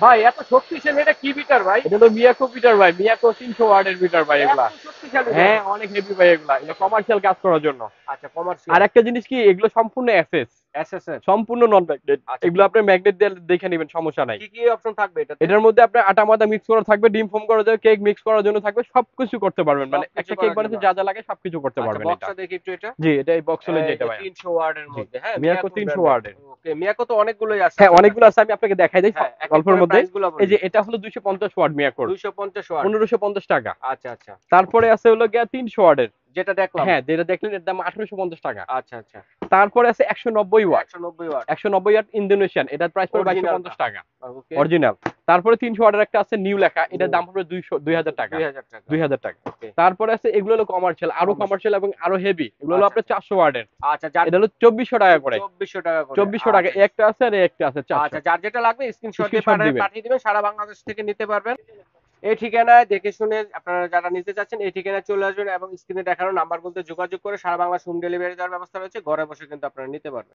ভাই এত শক্তিশালী, এটা কি বিটার ভাই? এটা হলো মিয়াকো মিটার ভাই, মিয়াকো 300 ওয়াটের মিটার ভাই এত এগুলা। শক্তিশালী কেন? হ্যাঁ অনেক হেভি ভাই এগুলা, এগুলো কমার্শিয়াল কাজ করার জন্য। আচ্ছা, আর কমার্শিয়াল। একটা জিনিস কি, এগুলো সম্পূর্ণ এসএস, এসএসএর। সম্পূর্ণ নন ম্যাগনেট। আচ্ছা, এগুলো আপনি ম্যাগনেট দিয়ে দেখে নেবেন, সমস্যা নাই। কি কি অপশন থাকবে এটাতে? এটার মধ্যে আপনার আটা মাদা মিক্স করা থাকবে, ডিম ফোম করা যাবে, কেক মিক্স করার জন্য থাকবে, সবকিছু করতে পারবেন। মানে সবকিছু একটা কেক করার জন্য। বানাতে যা যা লাগে সবকিছু করতে আচ্ছা, পারবেন এটা। বক্সটা দেখি একটু এটা। জি, এটা এই বক্স হলো এই যেটা যে ভাই। 300 ওয়ার্ডের জি, মধ্যে, হ্যাঁ, মিয়াকো মিয়াকো 300 ব্র্যান্ডের। ওয়াটের। ওকে, মিয়াকো তো অনেকগুলোই আছে হ্যাঁ আপনার অনেকগুলো কাছে। আছে, আমি আপনাকে দেখাই দিই হ্যাঁ, এক এক অল্পের করে মধ্যে। প্রাইস গুলো এই বলি। যে এটা হলো 250 ওয়াট মিয়াকোর, 250 ওয়াট। 1550 টাকা। আচ্ছা, আচ্ছা। তারপরে আছে হলো গিয়া 300 ওয়াটের। যেটা দেখলাম। হ্যাঁ, যেটা দেখলেন এর দাম 1850 টাকা। আচ্ছা, আচ্ছা। তারপরে আছে 190 ওয়াট। 190 ওয়াট। 190 ওয়াট ইন্দোনেশিয়ান, এটার প্রাইস পড়বে অরিজিনালটা। 2250 টাকা। ওকে। অরিজিনাল। তারপরে 300 ওয়াটের একটা আছে নিউ লেখা, এটার নিউ। দাম পড়বে 2000 টাকা। 2000 টাকা। 2000 টাকা। ওকে। তারপরে আছে এগুলো হলো কমার্শিয়াল, আরো কমার্শিয়াল। কমার্শিয়াল এবং আরো হেভি। এগুলো হলো আচ্ছা, আপনার আচ্ছা। 400 ওয়াটের। আচ্ছা, যার এটা হলো 2400 টাকা করে। 2400 টাকা করে। 2400 টাকা, আচ্ছা। এই একটা আছে আর এই একটা আছে 400। আচ্ছা, যার যেটা লাগবে স্ক্রিনশট দিয়ে স্ক্রিনশট দিবেন। পাঠিয়ে দিবেন। সারা বাংলাদেশ থেকে নিতে পারবেন। এই ঠিকানায় দেখে শুনে আপনারা যারা নিতে চাচ্ছেন এই ঠিকানায় চলে আসবেন এবং স্ক্রিনে দেখানো নাম্বারগুলোতে যোগাযোগ করে সারা বাংলা হোম ডেলিভারি দেওয়ার ব্যবস্থা রয়েছে। ঘরে বসে কিন্তু আপনারা নিতে পারবেন।